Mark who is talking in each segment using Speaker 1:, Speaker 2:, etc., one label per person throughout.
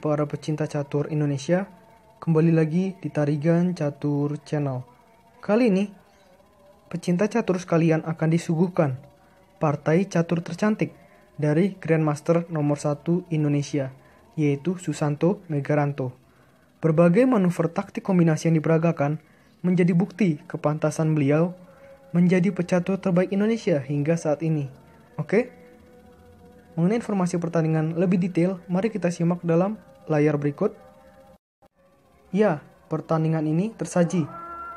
Speaker 1: para pecinta catur Indonesia, kembali lagi di Tarigan Catur Channel. Kali ini, pecinta catur sekalian akan disuguhkan partai catur tercantik dari Grandmaster nomor 1 Indonesia, yaitu Susanto Megaranto. Berbagai manuver taktik kombinasi yang diperagakan menjadi bukti kepantasan beliau menjadi pecatur terbaik Indonesia hingga saat ini. Oke? Mengenai informasi pertandingan lebih detail, mari kita simak dalam layar berikut. Ya, pertandingan ini tersaji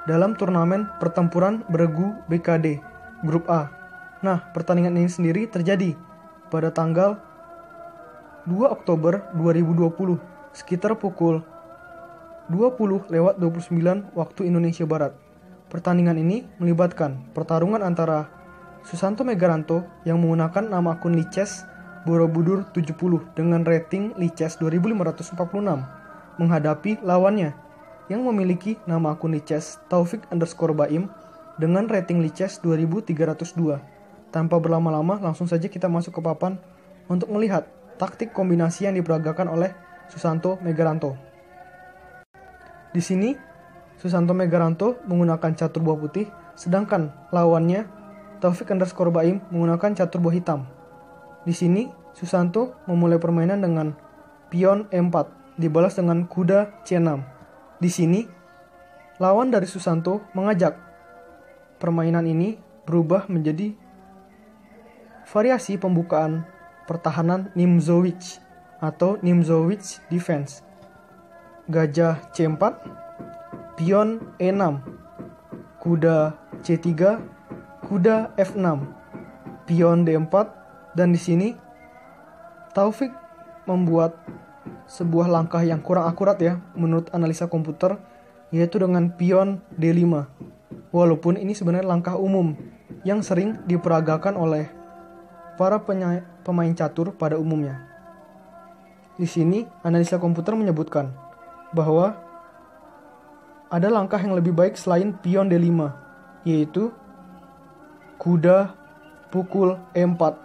Speaker 1: dalam turnamen pertempuran beregu BKD Grup A. Nah, pertandingan ini sendiri terjadi pada tanggal 2 Oktober 2020 sekitar pukul 20:29 waktu Indonesia Barat. Pertandingan ini melibatkan pertarungan antara Susanto Megaranto yang menggunakan nama akun Lices Borobudur 70 dengan rating Lices 2546 menghadapi lawannya yang memiliki nama akun Lices Taufik_Baim dengan rating Lices 2302. Tanpa berlama-lama, langsung saja kita masuk ke papan untuk melihat taktik kombinasi yang diperagakan oleh Susanto Megaranto. Di sini, Susanto Megaranto menggunakan catur buah putih, sedangkan lawannya Taufik_Baim menggunakan catur buah hitam. Di sini, Susanto memulai permainan dengan pion E4, dibalas dengan kuda C6. Di sini, lawan dari Susanto mengajak permainan ini berubah menjadi variasi pembukaan pertahanan Nimzowitsch atau Nimzowitsch Defense. Gajah C4, pion E6, kuda C3, kuda F6, pion D4, dan di sini Taufik membuat sebuah langkah yang kurang akurat ya menurut analisa komputer, yaitu dengan pion D5. Walaupun ini sebenarnya langkah umum yang sering diperagakan oleh para pemain catur pada umumnya. Di sini analisa komputer menyebutkan bahwa ada langkah yang lebih baik selain pion D5, yaitu kuda pukul E4.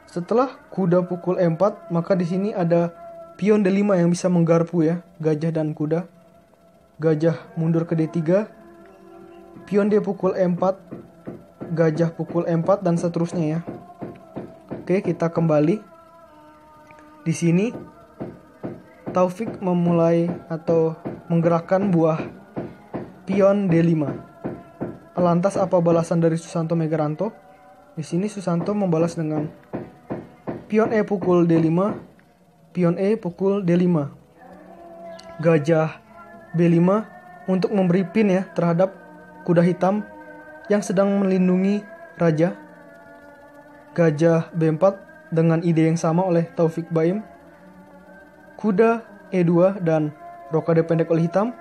Speaker 1: Setelah kuda pukul E4, maka di sini ada pion D5 yang bisa menggarpu ya, gajah dan kuda. Gajah mundur ke D3, pion D pukul E4, gajah pukul E4 dan seterusnya ya. Oke, kita kembali. Di sini Taufik memulai atau menggerakkan buah pion D5. Lantas apa balasan dari Susanto Megaranto? Di sini Susanto membalas dengan pion E pukul D5, pion E pukul D5. Gajah B5 untuk memberi pin ya terhadap kuda hitam yang sedang melindungi raja. Gajah B4 dengan ide yang sama oleh Taufik Baim. Kuda E2 dan rokade pendek oleh hitam,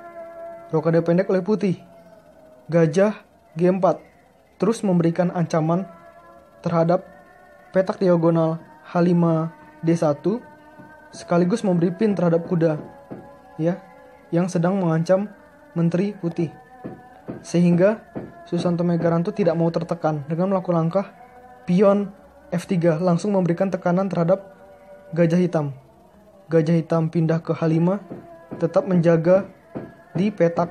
Speaker 1: rokade pendek oleh putih. Gajah G4 terus memberikan ancaman terhadap petak diagonal H5D1 sekaligus memberi pin terhadap kuda ya yang sedang mengancam Menteri Putih, sehingga Susanto Megaranto tidak mau tertekan dengan melakukan langkah pion F3 langsung memberikan tekanan terhadap gajah hitam. Gajah hitam pindah ke H5, tetap menjaga di petak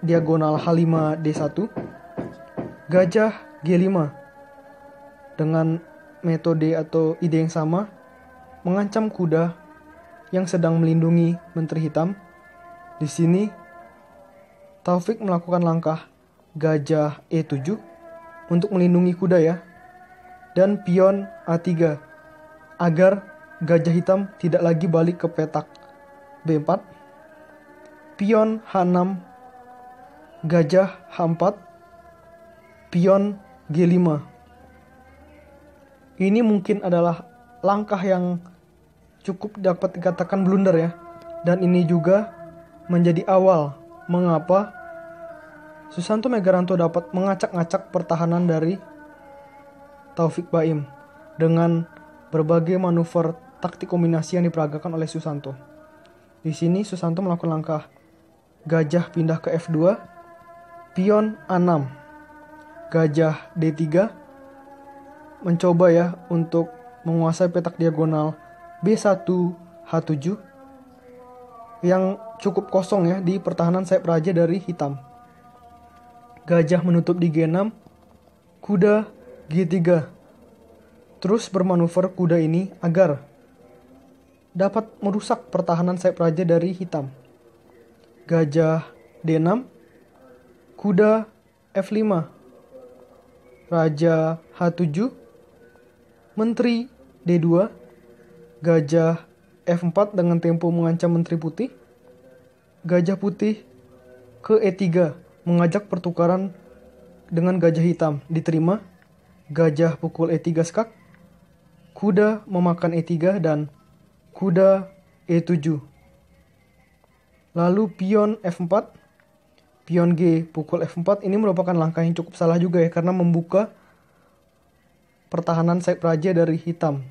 Speaker 1: diagonal H5D1. Gajah G5 dengan metode atau ide yang sama mengancam kuda yang sedang melindungi Menteri Hitam. Di sini Taufik melakukan langkah gajah E7 untuk melindungi kuda ya, dan pion A3 agar gajah hitam tidak lagi balik ke petak B4. Pion H6, gajah H4, pion G5. Ini mungkin adalah langkah yang cukup dapat dikatakan blunder ya. Dan ini juga menjadi awal mengapa Susanto Megaranto dapat mengacak-ngacak pertahanan dari Taufik Baim dengan berbagai manuver taktik kombinasi yang diperagakan oleh Susanto. Di sini Susanto melakukan langkah gajah pindah ke F2, pion A6, gajah D3, mencoba ya untuk menguasai petak diagonal B1, H7 yang cukup kosong ya di pertahanan sayap raja dari hitam. Gajah menutup di G6, kuda G3. Terus bermanuver kuda ini agar dapat merusak pertahanan sayap raja dari hitam. Gajah D6, kuda F5, raja H7, menteri D2, gajah F4 dengan tempo mengancam menteri putih, gajah putih ke E3 mengajak pertukaran dengan gajah hitam, diterima, gajah pukul E3 skak, kuda memakan E3 dan kuda E7. Lalu pion F4, pion G pukul F4, ini merupakan langkah yang cukup salah juga ya, karena membuka pertahanan sayap raja dari hitam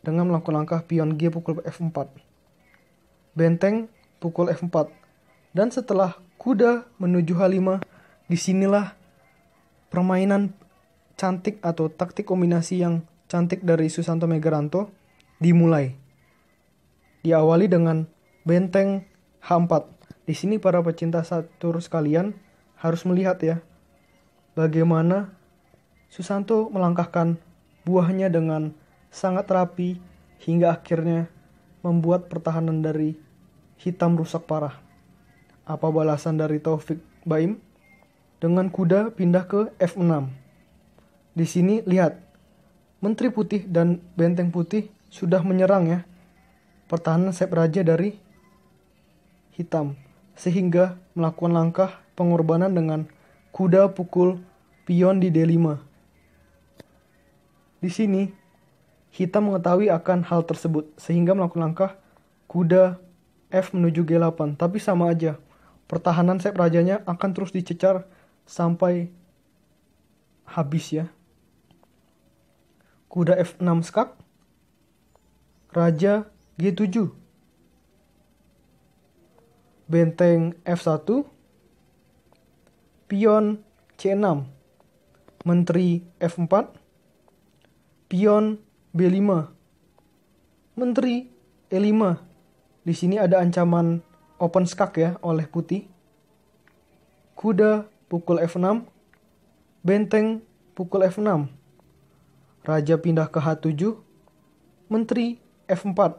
Speaker 1: dengan melakukan langkah pion G pukul F4. Benteng pukul F4. Dan setelah kuda menuju H5, disinilah permainan cantik atau taktik kombinasi yang cantik dari Susanto Megaranto dimulai. Diawali dengan benteng H4. Di sini para pecinta catur sekalian harus melihat ya, bagaimana Susanto melangkahkan buahnya dengan sangat rapi hingga akhirnya membuat pertahanan dari hitam rusak parah. Apa balasan dari Taufik Baim? Dengan kuda pindah ke F6. Di sini lihat, menteri putih dan benteng putih sudah menyerang ya pertahanan sayap raja dari hitam, sehingga melakukan langkah pengorbanan dengan kuda pukul pion di D5. Di sini hitam mengetahui akan hal tersebut sehingga melakukan langkah kuda F menuju G8. Tapi sama aja, pertahanan sayap rajanya akan terus dicecar sampai habis ya. Kuda F6 skak, raja G7, benteng F1, pion C6, menteri F4, pion B5, menteri E5. Di sini ada ancaman open skak ya oleh putih. Kuda pukul F6, benteng pukul F6. Raja pindah ke H7, menteri F4.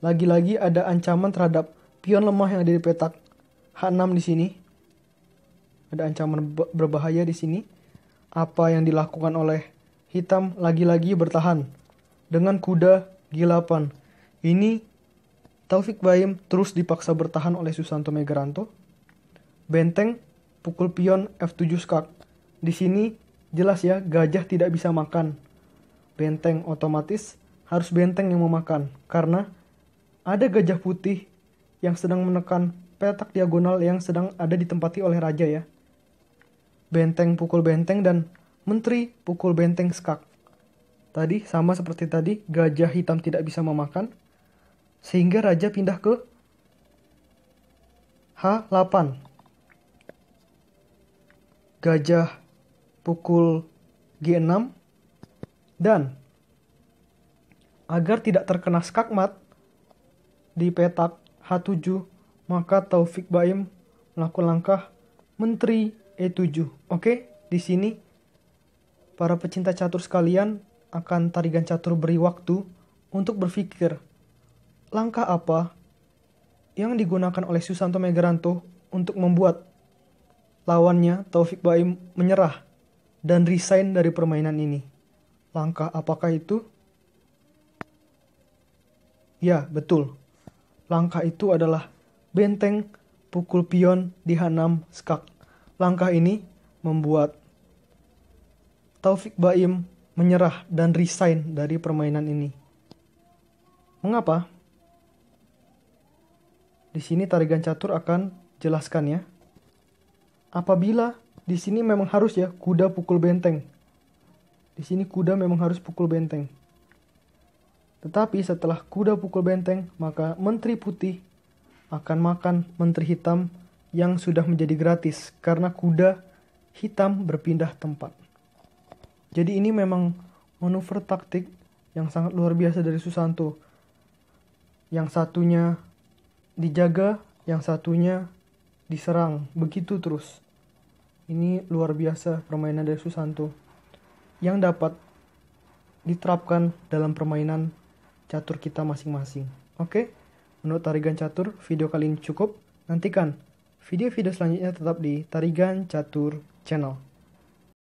Speaker 1: Lagi-lagi ada ancaman terhadap pion lemah yang ada di petak H6 di sini. Ada ancaman berbahaya di sini. Apa yang dilakukan oleh hitam lagi-lagi bertahan dengan kuda G8. Ini Taufik Baim terus dipaksa bertahan oleh Susanto Megaranto. Benteng pukul pion F7 skak. Di sini jelas ya, gajah tidak bisa makan. Benteng otomatis harus benteng yang memakan karena ada gajah putih yang sedang menekan petak diagonal yang sedang ada ditempati oleh raja ya. Benteng pukul benteng dan menteri pukul benteng skak. Tadi sama seperti tadi, gajah hitam tidak bisa memakan sehingga raja pindah ke H8. Gajah pukul G6 dan agar tidak terkena skakmat di petak H7, maka Taufik Baim melakukan langkah menteri E7. Oke, di sini para pecinta catur sekalian akan tarigan catur beri waktu untuk berpikir langkah apa yang digunakan oleh Susanto Megaranto untuk membuat lawannya Taufik Baim menyerah dan resign dari permainan ini. Langkah apakah itu? Ya, betul. Langkah itu adalah benteng pukul pion di H6 skak. Langkah ini membuat Taufik Baim menyerah dan resign dari permainan ini. Mengapa? Di sini tarigan catur akan jelaskan ya. Apabila di sini memang harus ya kuda pukul benteng. Di sini kuda memang harus pukul benteng. Tetapi setelah kuda pukul benteng, maka menteri putih akan makan menteri hitam yang sudah menjadi gratis karena kuda hitam berpindah tempat. Jadi ini memang manuver taktik yang sangat luar biasa dari Susanto, yang satunya dijaga, yang satunya diserang, begitu terus. Ini luar biasa permainan dari Susanto yang dapat diterapkan dalam permainan catur kita masing-masing. Oke, menurut Tarigan Catur, video kali ini cukup. Nantikan video-video selanjutnya tetap di Tarigan Catur Channel.